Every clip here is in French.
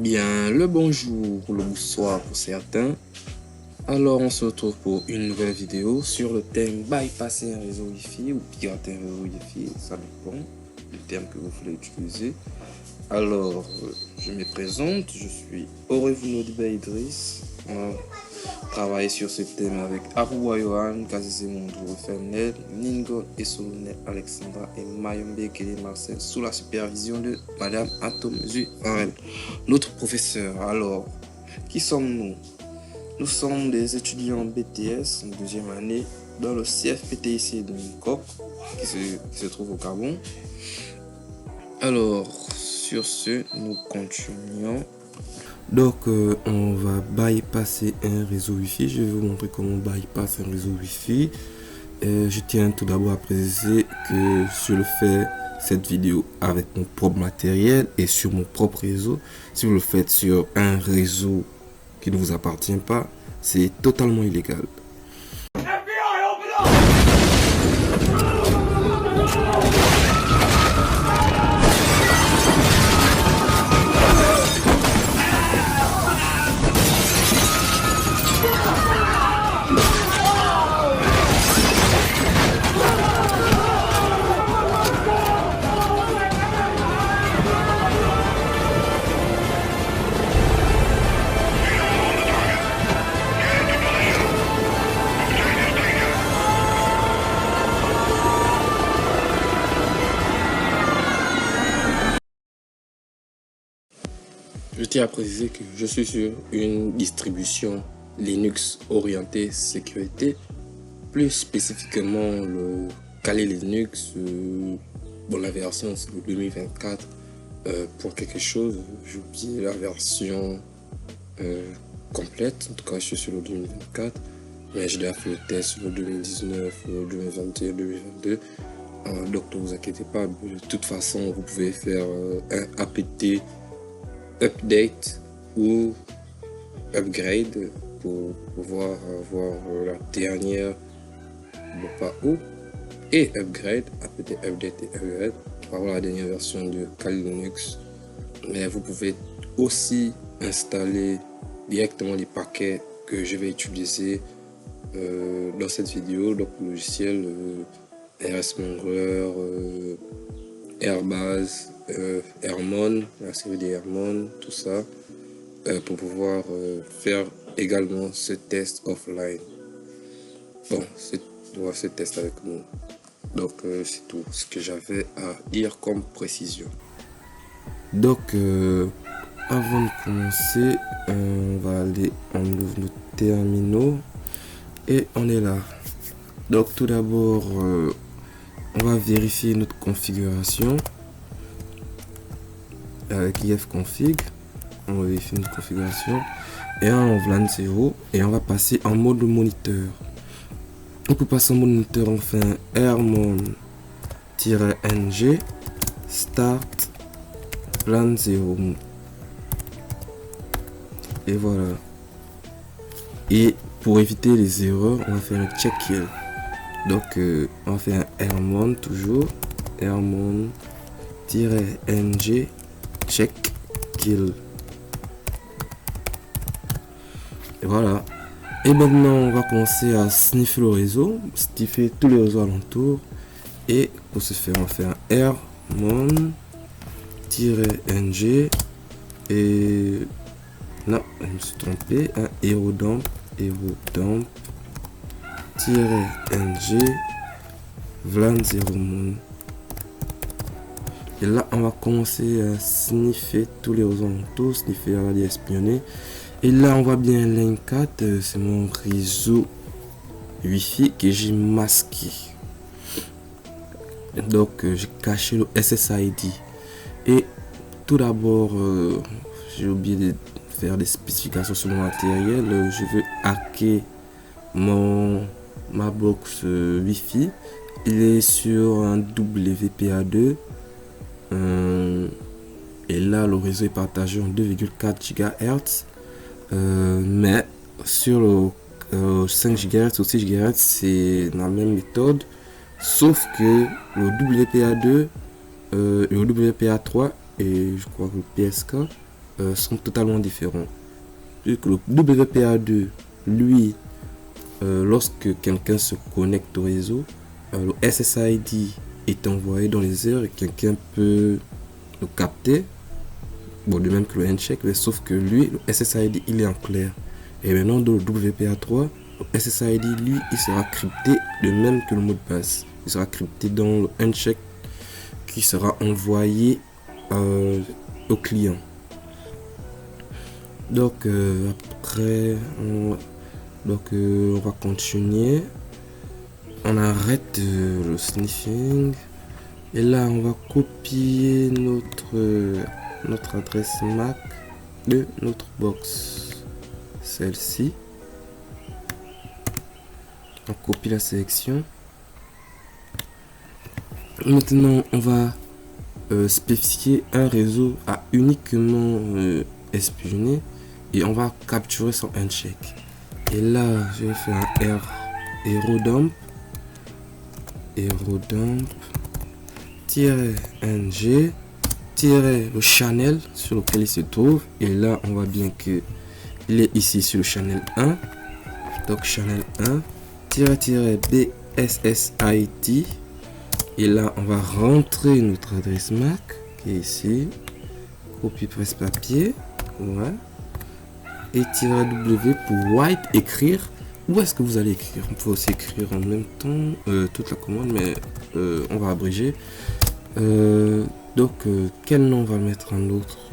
Bien, le bonjour ou le bonsoir pour certains. Alors, on se retrouve pour une nouvelle vidéo sur le thème bypasser un réseau Wi-Fi ou pirater un réseau Wi-Fi, ça dépend du terme que vous voulez utiliser. Alors, je me présente, je suis Orevuno Idriss. On travaille sur ce thème avec Aruwa Yohan, Kazise Mondou Fernel, Ningo et Solone Alexandra et Mayombe Kele Marcel sous la supervision de Madame Atom Zuarel, notre professeur. Alors, qui sommes-nous? Nous sommes des étudiants BTS en deuxième année dans le CFPTIC de Mincoq qui se trouve au Gabon. Alors, sur ce, nous continuons. Donc, on va bypasser un réseau Wi-Fi. Je vais vous montrer comment on bypass un réseau Wi-Fi. Je tiens tout d'abord à préciser que je le fais cette vidéo avec mon propre matériel et sur mon propre réseau. Si vous le faites sur un réseau qui ne vous appartient pas, c'est totalement illégal. Je tiens à préciser que je suis sur une distribution Linux orientée sécurité, plus spécifiquement le Kali Linux. La version c'est le 2024 pour quelque chose. J'ai oublié la version complète. En tout cas, je suis sur le 2024, mais j'ai déjà fait le test sur le 2019, le 2021, 2022. Donc ne vous inquiétez pas. De toute façon, vous pouvez faire un apt update ou upgrade pour pouvoir avoir la dernière, pas ou, et upgrade, update et upgrade pour avoir la dernière version de Kali Linux. Mais vous pouvez aussi installer directement les paquets que je vais utiliser dans cette vidéo, donc le logiciel RSMongler, Airbase, Airmon, la série des Airmon, tout ça, pour pouvoir faire également ce test offline. Bon, on va ce test avec nous. Donc c'est tout ce que j'avais à dire comme précision. Donc avant de commencer, on va aller, on ouvre nos terminaux et on est là. Donc tout d'abord, on va vérifier notre configuration avec ifconfig. On va vérifier notre configuration et en VLAN 0 et on va passer en mode moniteur. Et pour passer en mode moniteur, on fait un airmon-ng start VLAN 0 et voilà. Et pour éviter les erreurs, on va faire un check kill. Donc on va faire un airmon, toujours airmon-ng check kill. Et voilà. Et maintenant on va commencer à sniffer le réseau, sniffer tous les réseaux alentours. Et pour ce faire, on va faire un airmon-ng et non, je me suis trompé, un aerodump ng VLAN 0 mon. Et là on va commencer à sniffer tous les réseaux alentours, sniffer, aller espionner. Et là on voit bien Link 4, c'est mon réseau Wi-Fi que j'ai masqué. Donc j'ai caché le SSID. Et tout d'abord, j'ai oublié de faire des spécifications sur mon matériel. Je veux hacker ma box Wi-Fi. Il est sur un WPA2. Et là le réseau est partagé en 2,4 GHz. Mais sur le 5 GHz ou 6 GHz, c'est la même méthode, sauf que le WPA2 et le WPA3 et je crois que le PSK sont totalement différents. Le WPA2, lui, lorsque quelqu'un se connecte au réseau, le SSID est envoyé dans les airs et quelqu'un peut le capter. Bon, de même que le handshake, mais sauf que lui, le SSID, il est en clair. Et maintenant, dans le WPA3, le SSID, lui, il sera crypté de même que le mot de passe. Il sera crypté dans le handshake qui sera envoyé au client. Donc, après, on va continuer. On arrête le sniffing. Et là, on va copier notre adresse MAC de notre box. Celle-ci. On copie la sélection. Maintenant, on va spécifier un réseau à uniquement espionner et on va capturer son handshake. Et là, je vais faire un aerodump -ng le channel sur lequel il se trouve. Et là, on voit bien que il est ici sur le channel 1. Donc, channel 1 -bssit. Et là, on va rentrer notre adresse MAC qui est ici. Copie presse-papier. Ouais. Et -w pour white, écrire. Où est-ce que vous allez écrire? On peut aussi écrire en même temps toute la commande, mais on va abréger. Donc, quel nom on va mettre un autre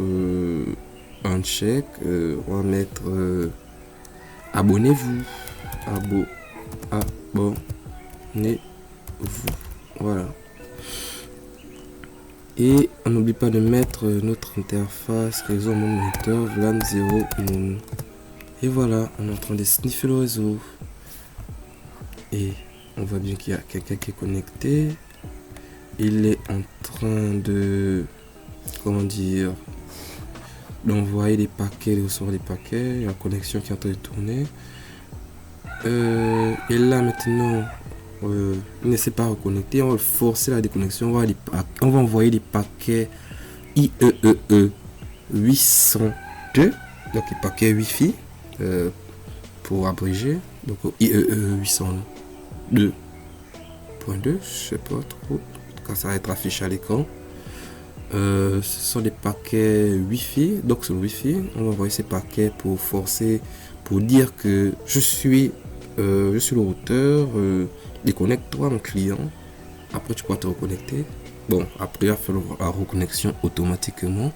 handshake? On va mettre abonnez-vous. Abonnez-vous. Voilà. Et on n'oublie pas de mettre notre interface réseau moniteur VLAN 0 moon. Et voilà, on est en train de sniffer le réseau. Et on voit bien qu'il y a quelqu'un qui est connecté. Il est en train de, comment dire, d'envoyer des paquets, de recevoir des paquets. Il y a la connexion qui est en train de tourner. Et là maintenant, il ne s'est pas reconnecté. On va forcer la déconnexion. On va envoyer des paquets IEEE 802. Donc les paquets Wi-Fi pour abréger. Donc IEEE 802.2. Je sais pas trop. Quand ça va être affiché à l'écran. Ce sont des paquets Wi-Fi. Donc c'est le Wi-Fi. On va envoyer ces paquets pour forcer, pour dire que je suis le routeur. Déconnecte-toi mon client. Après tu pourras te reconnecter. Bon, après il va faire la reconnexion automatiquement.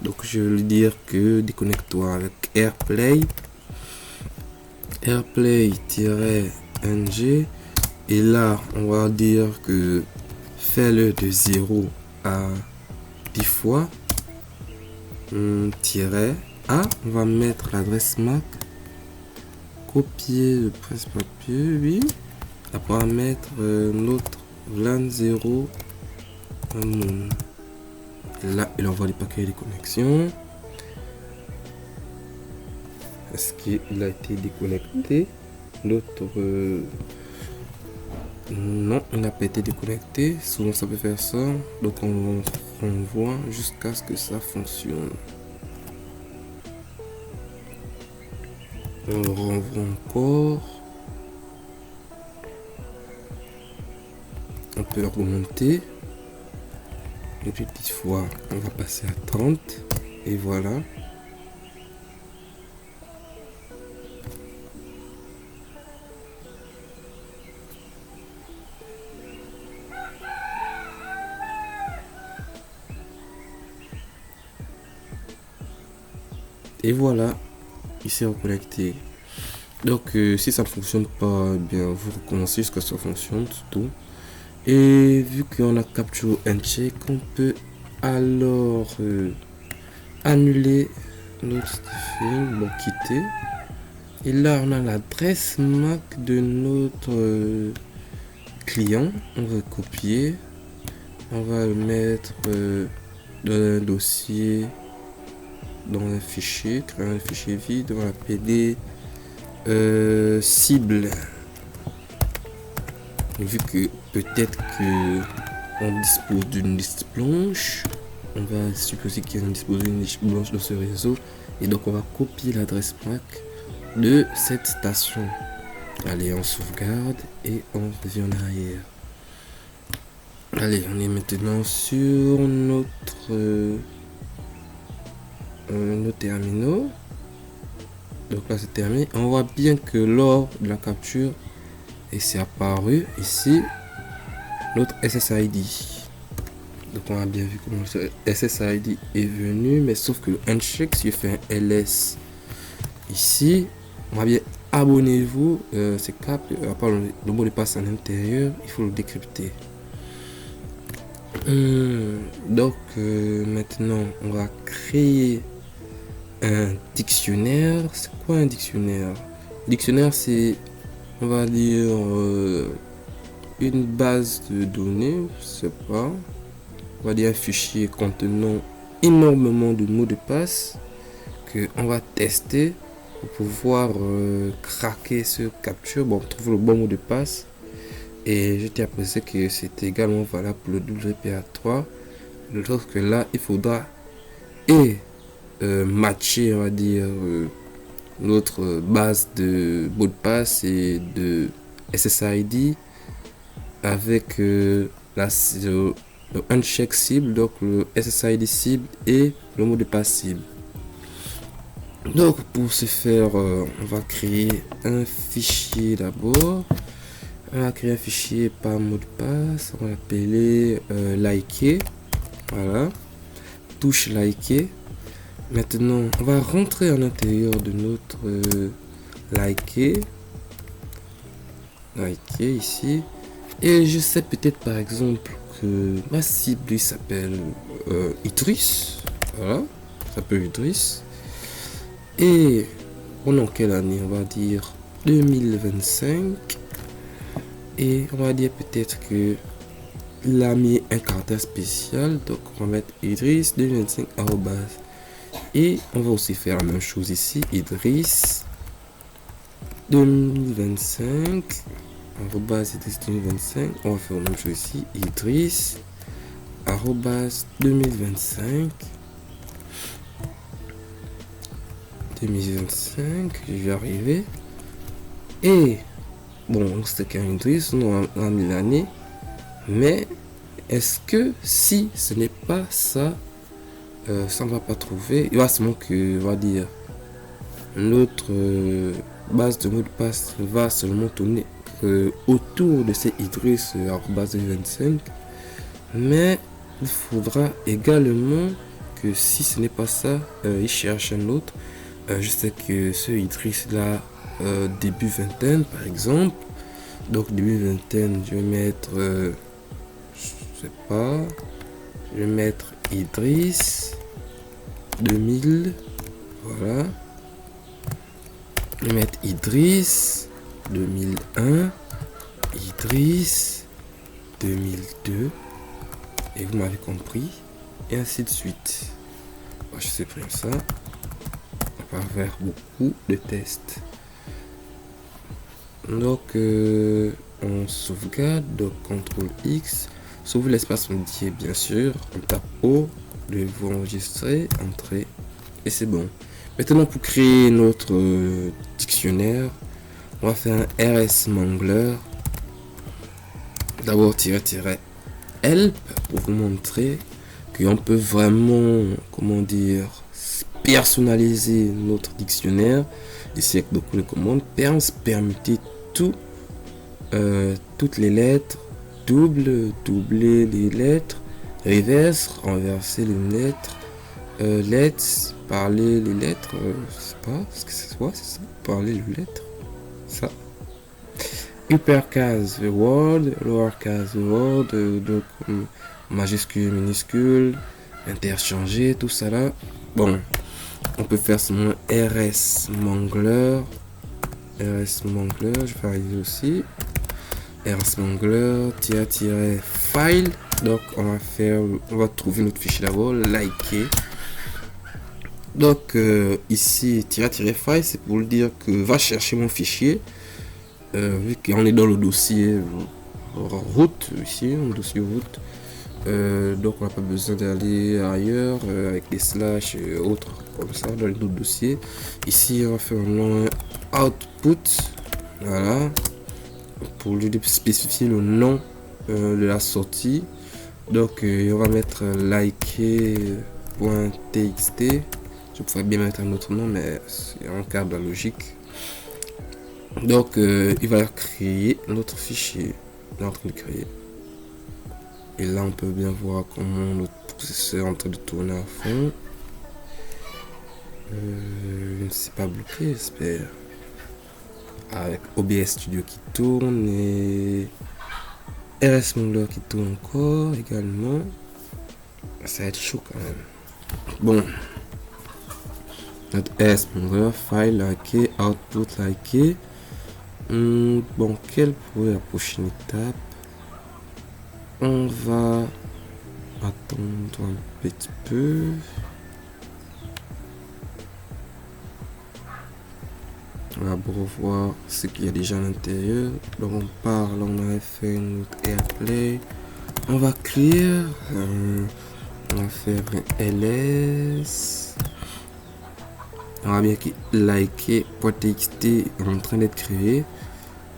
Donc je vais lui dire que déconnecte-toi avec airplay-ng. Et là on va dire que fais-le de 0 à 10 fois. -a. On va mettre l'adresse MAC. Copier le presse-papier, oui. Après on va mettre notre VLAN 0 moon. Là il envoie les paquets et les connexions. Est-ce qu'il a été déconnecté? L'autre non, il n'a pas été déconnecté. Souvent ça peut faire ça. Donc on renvoie jusqu'à ce que ça fonctionne. On renvoie encore. On peut remonter. Et puis 10 fois, on va passer à 30. Et voilà. Et voilà, il s'est reconnecté. Donc si ça ne fonctionne pas, bien vous recommencez jusqu'à ce que ça fonctionne surtout. Et vu qu'on a capturé un check, on peut alors annuler notre sniffing, bon quitter. Et là on a l'adresse MAC de notre client. On va copier, on va le mettre dans un dossier, dans un fichier, créer un fichier vide, on va l'appeler cible. Vu que peut-être que on dispose d'une liste blanche, on va supposer qu'il y a disposé une niche blanche dans ce réseau. Et donc, on va copier l'adresse MAC de cette station. Allez, on sauvegarde et on revient en arrière. Allez, on est maintenant sur notre nos terminaux. Donc là, c'est terminé. On voit bien que lors de la capture, et c'est apparu ici notre SSID. Donc on a bien vu comment ce SSID est venu, mais sauf que le handshake, si je fais un LS ici, on va bien abonnez-vous, c'est cap, à part le mot de passe à l'intérieur, il faut le décrypter. Donc maintenant on va créer un dictionnaire. C'est quoi un dictionnaire? Dictionnaire, c'est, on va dire, une base de données, je sais pas, on va dire un fichier contenant énormément de mots de passe que on va tester pour pouvoir craquer ce capture. Bon, trouver le bon mot de passe. Et je t'ai apprécié que c'est également valable pour le WPA3. Sauf que là, il faudra matcher, on va dire, notre base de mot de passe et de SSID avec le handshake cible, donc le SSID cible et le mot de passe cible. Donc pour ce faire, on va créer un fichier d'abord. On va créer un fichier par mot de passe. On va l'appeler liker. Voilà. Touche liker. Maintenant, on va rentrer à l'intérieur de notre liker. Liker ici. Et je sais peut-être par exemple que ma cible s'appelle Idriss. Voilà. Ça s'appelle Idriss. Et on est en quelle année? On va dire 2025. Et on va dire peut-être que il a mis un caractère spécial. Donc on va mettre Idriss 2025 arrobase. Et on va aussi faire la même chose ici. Idriss 2025 arrobase Idriss 2025. On va faire la même chose ici. Idriss arrobase 2025. 2025. Je vais arriver. Et bon, c'était qu'un Idriss, on a mis l'année. Mais est-ce que si ce n'est pas ça, ça ne va pas trouver? Il va seulement que, on va dire, notre base de mot de passe va seulement tourner autour de ces Idriss arobase 25. Mais il faudra également que si ce n'est pas ça, il cherche un autre. Je sais que ce Idriss là, début vingtaine par exemple. Donc début vingtaine, je vais mettre, je sais pas, je vais mettre Idriss 2000, voilà. Je vais mettre Idriss 2001, Idriss 2002, et vous m'avez compris, et ainsi de suite. Moi, je sais bien ça. On va faire beaucoup de tests. Donc on sauvegarde, donc CTRL X, sauve l'espace entier bien sûr, on tape O, vous enregistrer, entrer, et c'est bon. Maintenant pour créer notre dictionnaire, on va faire un RS Mangler. D'abord help pour vous montrer qu'on peut vraiment, comment dire, personnaliser notre dictionnaire. Ici avec beaucoup de commandes, permuter tout, toutes les lettres, doubler les lettres, reverse, renverser les lettres, let's, parler les lettres, je sais pas ce que c'est, c'est ça, parler les lettres, ça. Uppercase the word, lowercase the word, donc majuscule, minuscule, interchanger, tout ça là. Bon, on peut faire seulement RS Mangler. RS Mangler, je vais arriver aussi. RS Mangler, file. Donc on va trouver notre fichier d'abord, liker. Donc ici, file, c'est pour le dire que va chercher mon fichier. Vu qu'on est dans le dossier route, ici, le dossier route. Donc on n'a pas besoin d'aller ailleurs avec des slash et autres comme ça dans les autres dossiers. Ici on va faire un nom output, voilà, pour lui spécifier le nom de la sortie. Donc on va mettre liker.txt. Je pourrais bien mettre un autre nom, mais c'est un cadre de la logique. Donc il va créer notre fichier. Il est en train de créer. Et là on peut bien voir comment notre processeur est en train de tourner à fond. Je ne sais pas bloqué, j'espère. Avec OBS Studio qui tourne et RS Modeler qui tourne encore également. Ça va être chaud quand même. Bon. Notre RS Modeler, file liké, output liké. Bon, quelle pourrait être la prochaine étape? On va attendre un petit peu. On va revoir ce qu'il y a déjà à l'intérieur. Donc on part, là on avait fait notre AirPlay. On va clear. On va faire un ls. On va bien que liker.txt est en train d'être créé.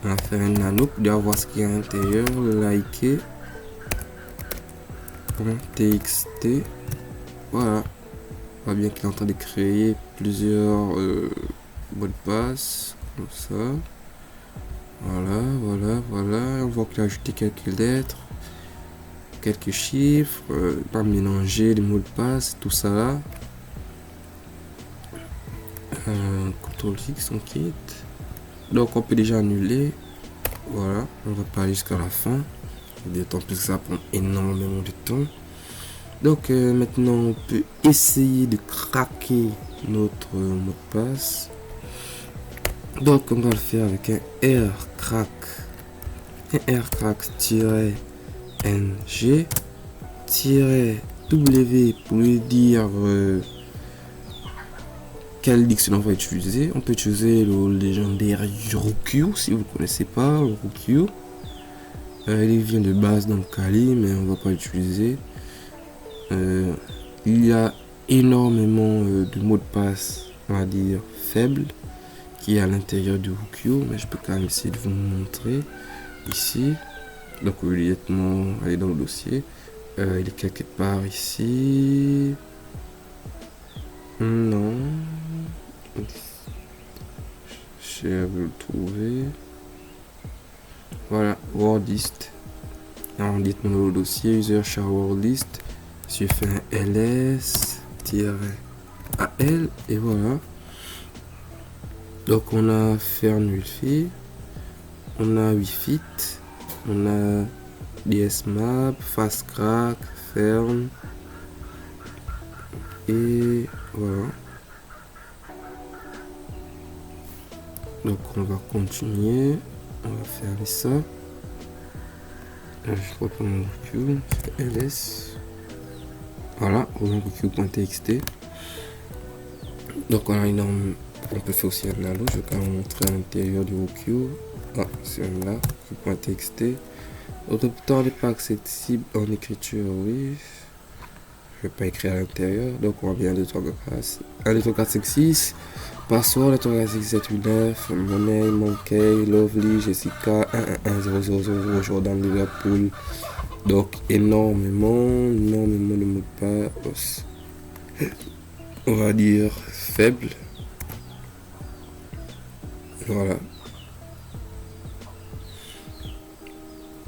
On va faire un nano pour voir ce qu'il y a à l'intérieur. Liker.txt. Voilà. On voit bien qu'il est en train de créer plusieurs mots de passe. Comme ça. Voilà. On voit qu'il a ajouté quelques lettres. Quelques chiffres. Pas mélanger les mots de passe. Tout ça là. CTRL-X, on quitte. Donc on peut déjà annuler. Voilà, on va pas aller jusqu'à la fin. D'autant plus que ça prend énormément de temps. Donc maintenant on peut essayer de craquer notre mot de passe. Donc on va le faire avec un rcrack. Un rcrack-ng -w pour lui dire quel dictionnaire on va utiliser. On peut utiliser le légendaire Roku si vous ne connaissez pas le Roku. Il vient de base dans Kali, mais on va pas l'utiliser. Il y a énormément de mots de passe, on va dire faibles, qui est à l'intérieur du Roku, mais je peux quand même essayer de vous montrer ici. Donc immédiatement aller dans le dossier. Il est quelque part ici. Non. Je vais le trouver. Voilà, wordlist. Alors, dites-moi dans le dossier user char wordlist. Je fais un ls-al et voilà. Donc on a Fernulfi, on a Wi-Fi, on a DSMap, FastCrack, Fern et voilà. Donc on va continuer, on va faire ça. Je reprends mon recul, ls. Voilà, Roku.txt. Donc on a énorme. On peut faire aussi un nano. Je vais quand même montrer à l'intérieur du Roku. Ah, c'est un là, Roku.txt. Autre temps n'est pas accessible en écriture, oui. Je vais pas écrire à l'intérieur. Donc on va bien 2, 3, 4, 1, 2, 3, 4, 5, 6. Password, 2, 3, 4, 5, 7, 8, 9. Money, Monkey, Lovely, Jessica, 1, 1, 1, 0, 0, 0, Jordan, Liverpool. Donc énormément de mots de passe. On va dire faible. Voilà.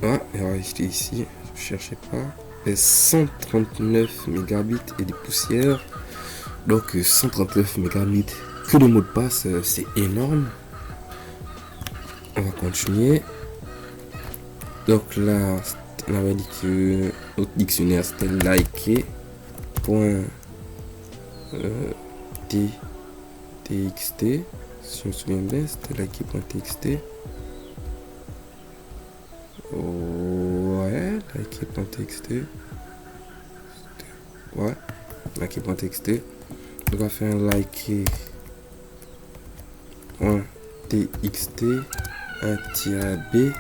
Ah, et on va acheter ici. Je cherchais pas. Et 139 mégabits et des poussières. Donc 139 mégabits que de mots de passe, c'est énorme. On va continuer. Donc là, on avait dit que notre dictionnaire c'était liker.txt. Si je me souviens bien, c'était liker.txt. Ouais, liker.txt. Ouais, liker.txt. On va faire un liker.txt, un -b.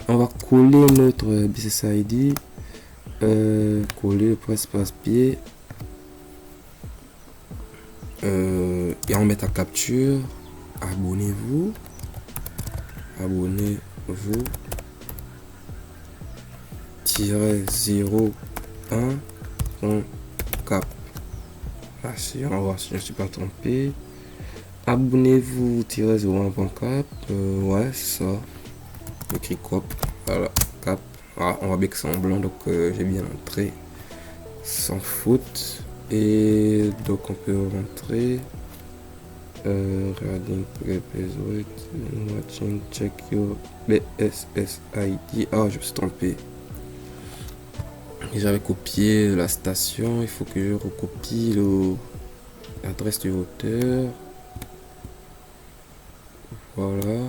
On va coller notre BCSID. Coller le presse-papier. Et en mettre à capture. Abonnez-vous. Abonnez-vous. -01.cap. Ah si, on va voir si je ne suis pas trompé. Abonnez-vous -01.cap. Ouais, c'est ça. Écrit cop. Voilà, cap. Ah, on voit bien que c'est en blanc, donc j'ai bien entré. Sans faute. Et donc on peut rentrer. Regarding password. Watching, check your BSSID. Ah, je me suis trompé. J'avais copié la station. Il faut que je recopie l'adresse du routeur. Voilà.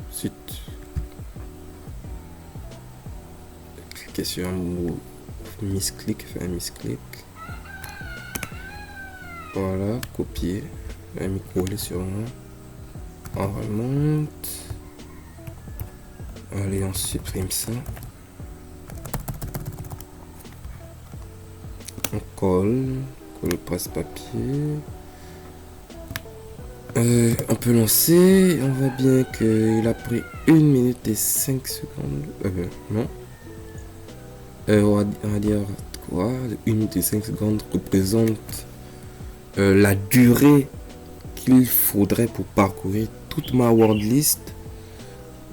Ensuite, cliquez sur un mot misclick, faire un misclick. Voilà, copier. Un coller sur moi. On remonte. Allez, on supprime ça. On colle le presse-papier. On peut lancer. On voit bien qu'il a pris 1 minute et 5 secondes. Non. On va dire quoi? 1 minute et 5 secondes représente la durée qu'il faudrait pour parcourir toute ma word list.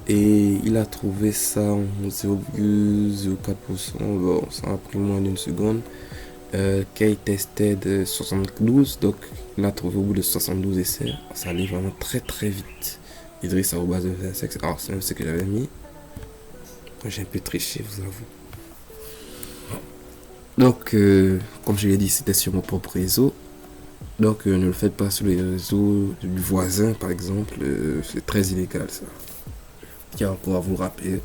Et il a trouvé ça en 0,04%. Bon, ça a pris moins d'une seconde. Kay tested 72, donc il a trouvé au bout de 72 essais. Ça allait vraiment très très vite. Idriss à base de 26. Alors c'est même ce que j'avais mis. J'ai un peu triché, vous avoue. Donc comme je l'ai dit, c'était sur mon propre réseau. Donc ne le faites pas sur les réseaux du voisin par exemple. C'est très illégal ça. Tiens encore à vous rappeler.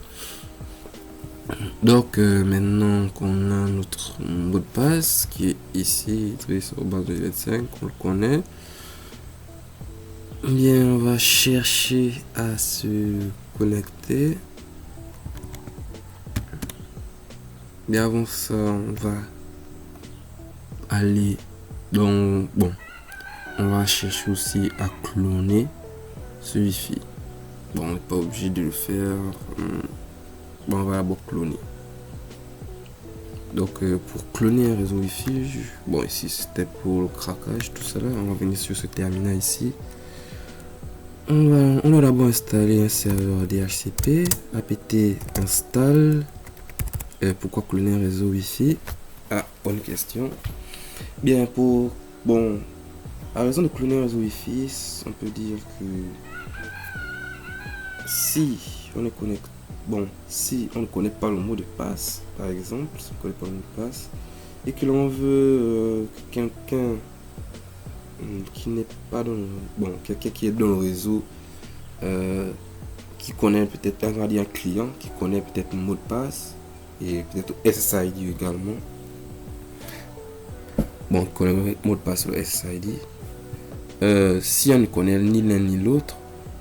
Donc maintenant qu'on a notre mot de passe qui est ici, sur base de 25, on le connaît. Bien, on va chercher à se connecter. Bien avant ça, on va aller dans... Bon, on va chercher aussi à cloner ce Wi-Fi. Bon, on n'est pas obligé de le faire. Bon, on va d'abord cloner. Donc pour cloner un réseau Wi-Fi, bon ici c'était pour le craquage, tout ça là, on va venir sur ce terminal ici. On va d'abord installer un serveur DHCP, apt install. Pourquoi cloner un réseau Wi-Fi? Ah, bonne question. Bien pour, bon, à raison de cloner un réseau Wi-Fi, on peut dire que si on est connecté. Bon, si on ne connaît pas le mot de passe, par exemple, si on ne connaît pas le mot de passe, et que l'on veut quelqu'un qui n'est pas dans le... Bon, quelqu'un qui est dans le réseau, qui connaît peut-être, on va dire un client, qui connaît peut-être le mot de passe, et peut-être SSID également. Bon, on connaît le mot de passe, le SSID. Si on ne connaît ni l'un ni l'autre,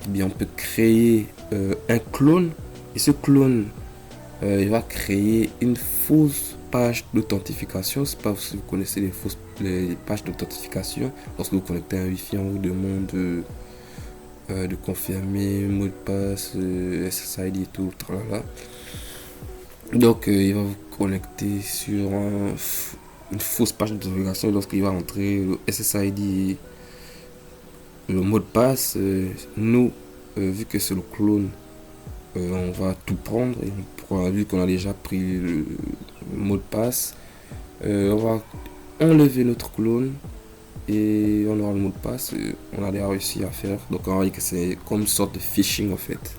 eh bien on peut créer un clone. Et ce clone, il va créer une fausse page d'authentification. C'est pas si vous connaissez les pages d'authentification. Lorsque vous connectez à un Wi-Fi, on vous demande de confirmer mot de passe, SSID et tout, tralala. Donc, il va vous connecter sur une fausse page d'authentification. Lorsqu'il va entrer le SSID et le mot de passe, nous, vu que c'est le clone, on va tout prendre et vu qu'on a déjà pris le mot de passe, on va enlever notre clone et on aura le mot de passe. On a déjà réussi à faire, donc on va dire que c'est comme une sorte de phishing en fait.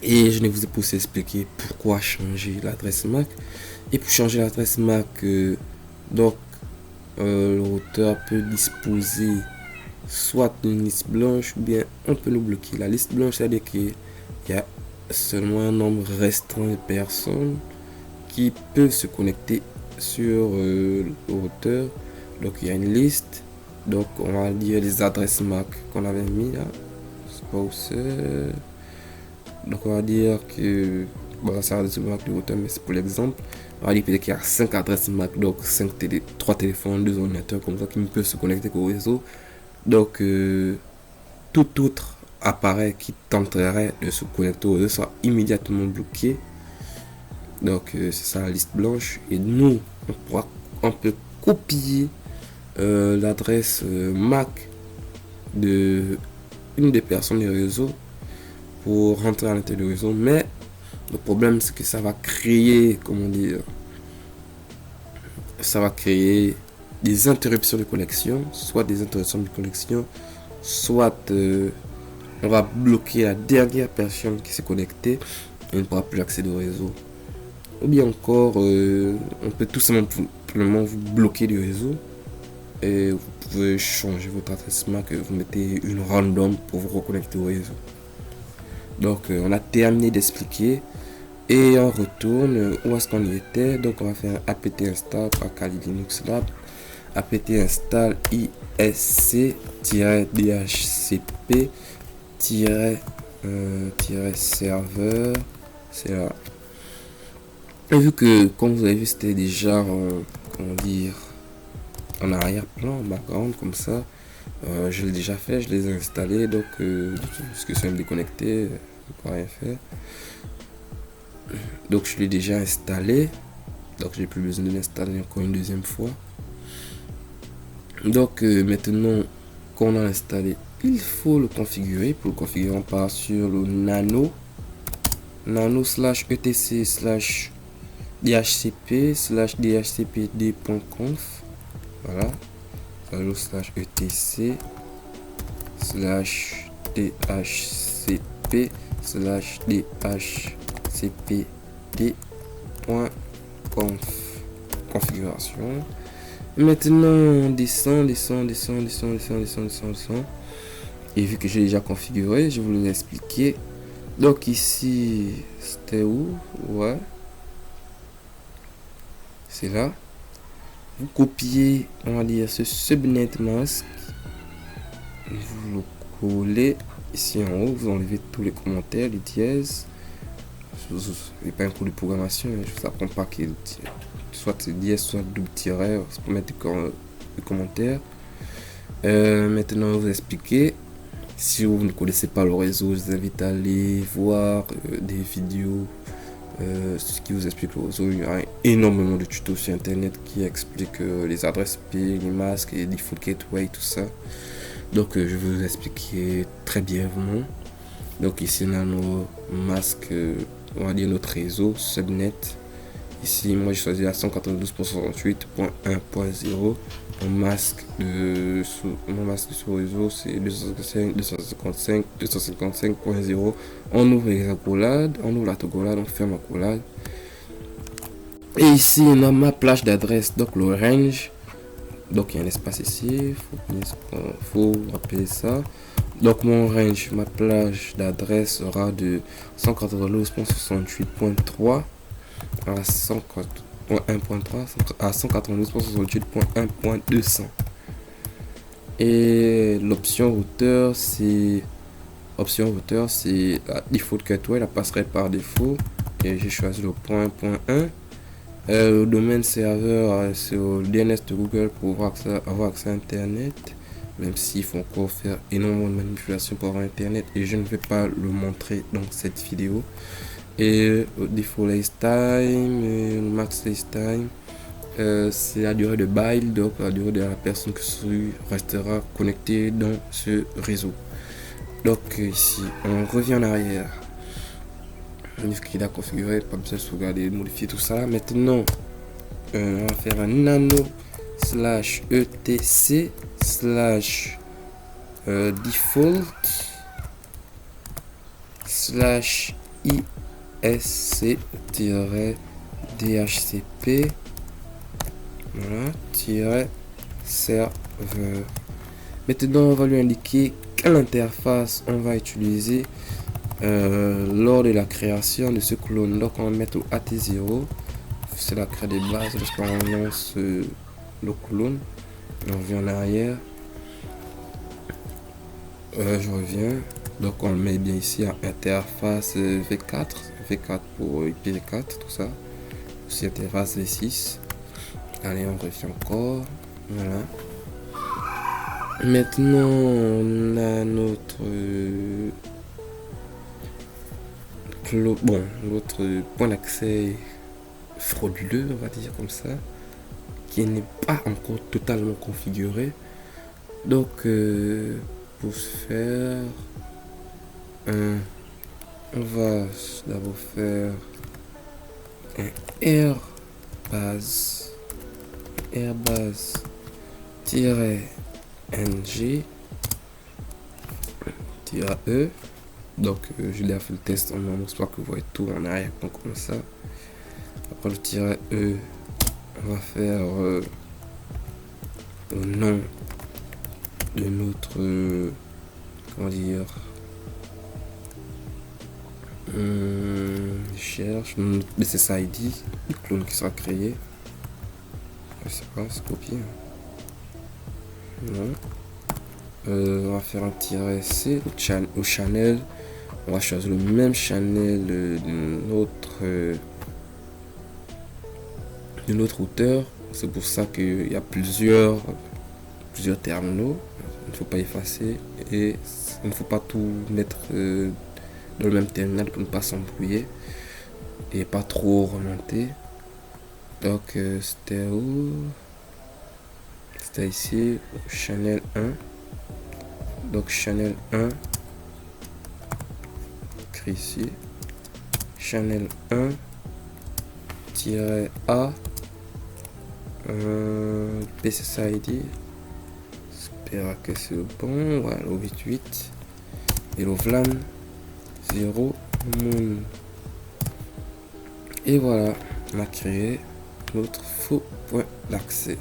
Et je ne vous ai pas expliqué pourquoi changer l'adresse MAC. Et pour changer l'adresse MAC, donc le routeur peut disposer soit une liste blanche ou bien on peut nous bloquer. La liste blanche, c'est-à-dire qu'il y a seulement un nombre restreint de personnes qui peuvent se connecter sur le routeur. Donc il y a une liste. Donc on va dire les adresses MAC qu'on avait mis là. Je sais pas où c'est. Donc on va dire que bon, ça reste Mac de routeur, mais c'est pour l'exemple. On va dire peut-être qu'il y a 5 adresses Mac, donc 3 téléphones, 2 ordinateurs comme ça qui ne peuvent se connecter au réseau. Donc, tout autre appareil qui tenterait de se connecter au réseau sera immédiatement bloqué. Donc, c'est ça la liste blanche. Et nous, on peut copier l'adresse Mac de une des personnes du réseau pour rentrer à l'intérieur du réseau, mais le problème c'est que ça va créer, comment dire, ça va créer des interruptions de connexion, soit des interruptions de connexion, soit on va bloquer la dernière personne qui s'est connectée et ne pourra plus accéder au réseau. Ou bien encore, on peut tout simplement vous bloquer du réseau et vous pouvez changer votre adresse MAC et vous mettez une random pour vous reconnecter au réseau. Donc on a terminé d'expliquer et on retourne où est-ce qu'on y était. Donc on va faire apt install par Kali Linux Lab, apt install isc-dhcp serveur, c'est là. Et vu que, comme vous avez vu, c'était déjà comment dire, en arrière-plan, en background comme ça, je l'ai déjà fait, je les ai installés, donc parce que ça me déconnecter, je ne peux rien faire. Donc je l'ai déjà installé, donc j'ai plus besoin de l'installer encore une deuxième fois. Donc maintenant qu'on a installé, il faut le configurer. Pour le configurer, on part sur le nano /etc/dhcp dhcpd.conf. Voilà, /etc/dhcp/dhcpd.conf configuration. Maintenant on descend. Et vu que j'ai déjà configuré, je vais vous l'expliquer. Donc ici, c'était où? Ouais, c'est là. Vous copiez, on va dire, ce subnet mask. Vous le collez ici en haut. Vous enlevez tous les commentaires, les dièses. C'est pas un cours de programmation. Je vous apprends pas qu'il soit dièse, soit double tiret. C'est pour mettre des commentaires. Maintenant, vous expliquer. Si vous ne connaissez pas le réseau, je vous invite à aller voir des vidéos, ce qui vous explique le réseau. Il y a énormément de tutos sur internet qui expliquent les adresses IP, les masques, les default gateway, tout ça. Donc je vais vous expliquer très brièvement. Donc ici on a nos masques, on va dire notre réseau subnet. Ici moi j'ai choisi la 192.68.1.0. Mon masque de ce réseau c'est 255.0. On ouvre les accolades, on ouvre la togolade, on ferme la collade. Et ici on a ma plage d'adresse, donc le range. Donc il y a un espace ici, faut rappeler ça. Donc mon range, ma plage d'adresse sera de 192.68.3 à 100.1.3 à 192.68.1.200. Et l'option routeur c'est la default gateway, la passerelle par défaut. Et j'ai choisi le .1. Le domaine serveur, c'est au DNS de Google pour avoir accès à internet, même s'il faut encore faire énormément de manipulations pour avoir internet et je ne vais pas le montrer dans cette vidéo. Et default lifetime, max lifetime, c'est la durée de bail, donc la durée de la personne qui restera connectée dans ce réseau. Donc ici on revient en arrière. Vu qu'il a configuré, pas besoin de sauvegarder, de modifier tout ça. Maintenant on va faire un nano /etc /default /isc-dhcp voilà serveur. Maintenant on va lui indiquer quelle interface on va utiliser lors de la création de ce clone. Donc on va mettre au AT0, c'est la création des bases lorsqu'on lance le clone. On revient en arrière, je reviens, donc on le met bien ici à interface V4 V4 pour IPv4, tout ça. Aussi interface V6. Allez, on refait encore. Voilà. Maintenant, on a notre notre point d'accès frauduleux, on va dire comme ça, qui n'est pas encore totalement configuré. Donc, pour ce faire, on va d'abord faire un airbase -ng -e. Donc je l'ai fait le test en nombre, soit que vous voyez tout en arrière comme ça. Après le -e, on va faire le nom de notre comment dire, cherche notre BSSID, le clone qui sera créé. Je sais pas, c'est copié. Non. On va faire un -c au channel. On va choisir le même channel de notre routeur. C'est pour ça qu'il y a plusieurs terminaux. Il ne faut pas effacer et il ne faut pas tout mettre dans le même terminal pour ne pas s'embrouiller et pas trop remonter. Donc c'était où? C'était ici, channel 1. Donc channel 1, écrit ici, channel 1 -a BSSID. J'espère que c'est bon. Voilà, le 88 et le VLAN 0 moon. Et voilà, on a créé notre faux point d'accès.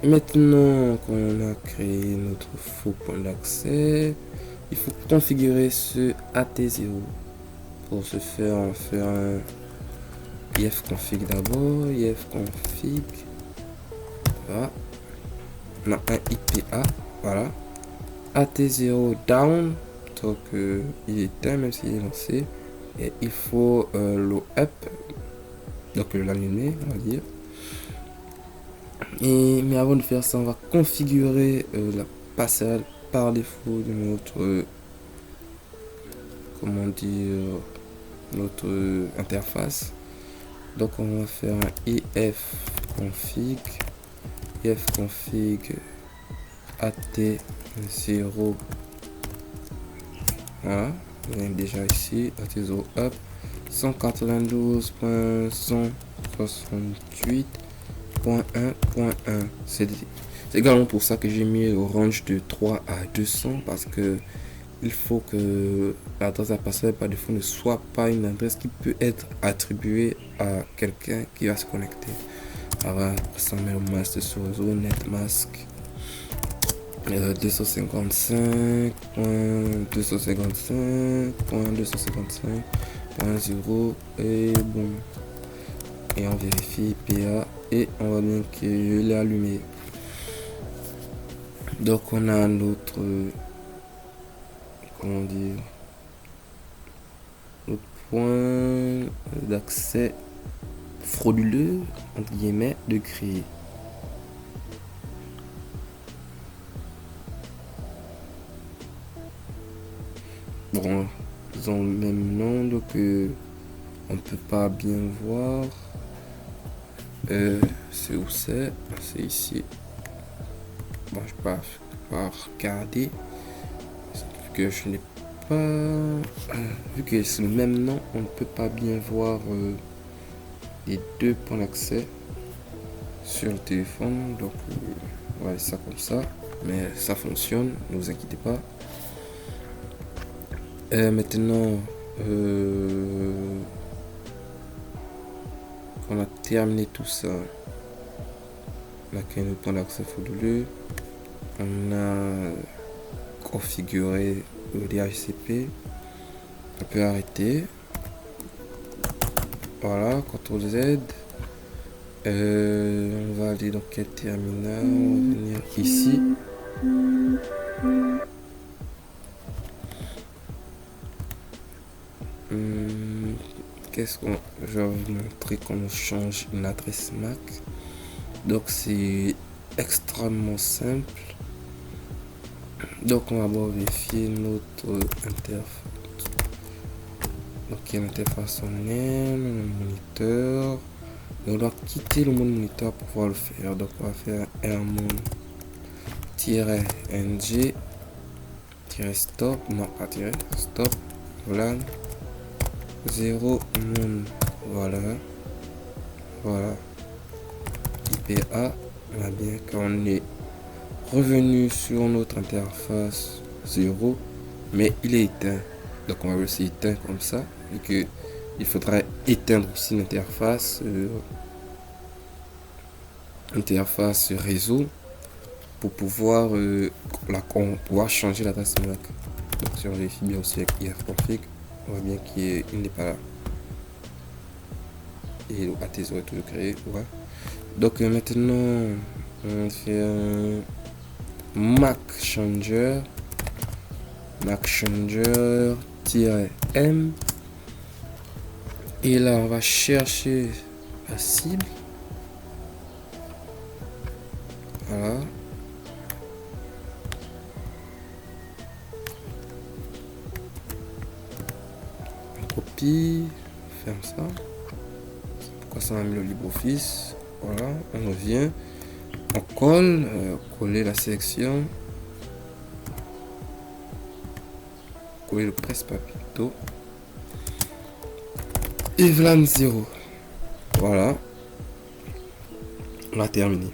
Maintenant qu'on a créé notre faux point d'accès, il faut configurer ce AT0. Pour ce faire, on va faire un ifconfig d'abord, ifconfig. Voilà. On a un IPA, voilà. AT0 down, donc il est éteint même s'il est lancé. Et il faut le up, donc l'allumer, on va dire. Mais avant de faire ça, on va configurer la passerelle par défaut de notre comment dire, notre interface. Donc on va faire un ifconfig AT0. Voilà, on est déjà ici, AT0 up 192.168.1.1. C'est également pour ça que j'ai mis le range de 3 à 200, parce que il faut que l'adresse à passerelle par défaut ne soit pas une adresse qui peut être attribuée à quelqu'un qui va se connecter. Alors ça met le masque sur réseau netmask 255.255.255.0 et bon, et on vérifie PA et on va bien qu'il est allumé. Donc on a notre comment dire, notre point d'accès frauduleux entre guillemets de créer. Bon, ils ont le même nom, donc on peut pas bien voir. C'est où c'est ici. Bon, je peux pas regarder vu que je n'ai pas vu que c'est le même nom, on ne peut pas bien voir les deux points d'accès sur le téléphone. Donc on va laisser ça comme ça, mais ça fonctionne, ne vous inquiétez pas. Maintenant qu'on a terminé tout ça, on a créé le point d'accès frauduleux, on a configuré le DHCP, on peut arrêter. Voilà, CTRL Z. On va aller dans quel terminal? On va venir ici. je vais vous montrer comment on change une adresse MAC. Donc c'est extrêmement simple. Donc on va d'abord vérifier notre interface. Donc il y a l'interface on aime, le moniteur. Et on doit quitter le mode moniteur pour pouvoir le faire. Donc on va faire rmon-ng stop, non pas tirer, stop, voilà, 0 mon, voilà, IPA, on a bien qu'on est revenu sur notre interface 0, mais il est éteint. Donc on va laisser éteint comme ça, et que il faudra éteindre aussi l'interface réseau pour pouvoir pouvoir changer l'adresse MAC. Donc si on vérifie bien aussi avec ifconfig, on voit bien qu'il n'est pas là. Et le ATSO est toujours créé. Ouais. Donc maintenant on fait un Mac changer -m, et là on va chercher la cible. Voilà. On copie, on ferme ça. Pourquoi ça m'a mis le LibreOffice? Voilà, on revient, on colle, coller la sélection, coller le presse-papier plutôt. Et voilà 0. Voilà, on a terminé.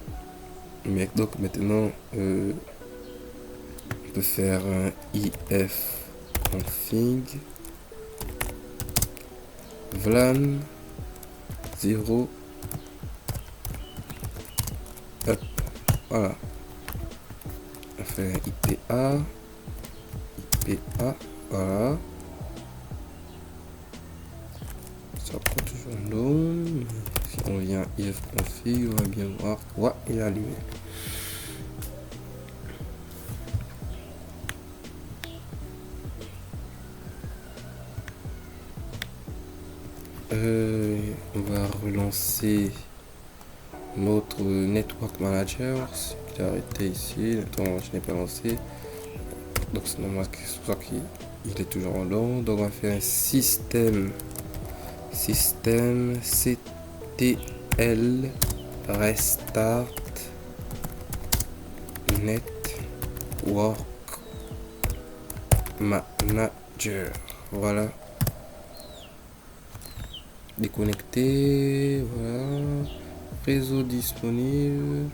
Mais donc maintenant on peut faire un ifconfig vlan 0 up. Voilà, on fait un IPA, voilà, ça prend toujours long. Si on vient ifconfig, on va bien voir. Ouais, il est allumé. On va relancer notre network manager. Il a arrêté ici. Attends, je n'ai pas lancé. Donc c'est normal que c'est pour ça qu'il est toujours en long. Donc on va faire un système CTL restart network manager. Voilà. Déconnecté, voilà, réseau disponible,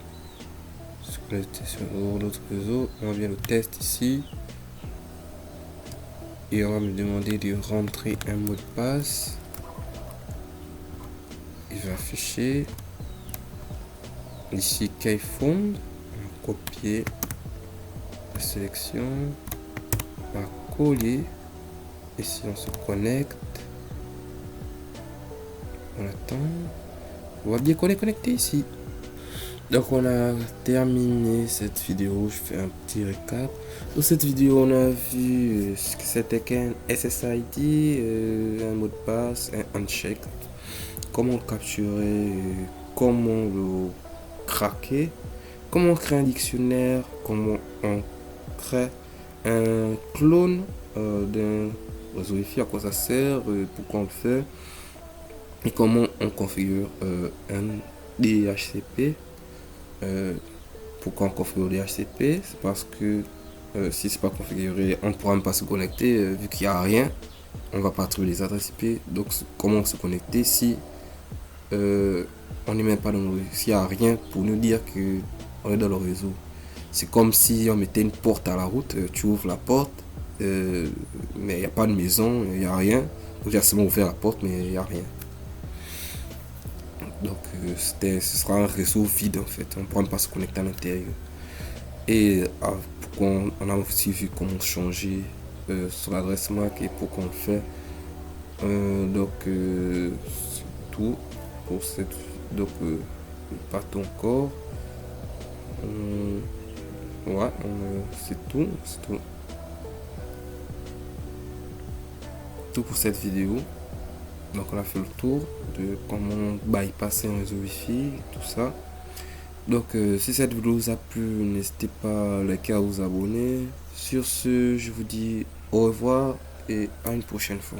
sur notre réseau. On va bien le test ici, et on va me demander de rentrer un mot de passe. Il va afficher ici keyfound. On va copier la sélection, on va coller, et si on se connecte, on attend. On va bien qu'on est connecté ici. Donc on a terminé cette vidéo. Je fais un petit récap. Dans cette vidéo on a vu ce que c'était qu'un SSID, un mot de passe, un handshake, comment capturer, comment le craquer, comment créer un dictionnaire, comment on crée un clone d'un réseau Wi-Fi, à quoi ça sert, pourquoi on le fait, et comment on configure un DHCP. Pourquoi on configure le DHCP? C'est parce que si c'est pas configuré, on ne pourra même pas se connecter, vu qu'il n'y a rien, on va pas trouver les adresses IP. Donc comment se connecter si on n'est même pas dans le réseau, s'il n'y a rien pour nous dire que on est dans le réseau? C'est comme si on mettait une porte à la route, tu ouvres la porte, mais il n'y a pas de maison, il n'y a rien. Donc j'ai seulement ouvert la porte, mais il n'y a rien. Donc ce sera un réseau vide en fait, on ne pourra pas se connecter à l'intérieur. Et on a aussi vu comment changer sur l'adresse MAC et pourquoi on le fait. Donc c'est tout pour cette. Donc partons encore. Ouais, c'est tout, tout pour cette vidéo. Donc on a fait le tour de comment bypasser un réseau Wi-Fi, tout ça. Donc si cette vidéo vous a plu, n'hésitez pas à liker, à vous abonner. Sur ce, je vous dis au revoir et à une prochaine fois.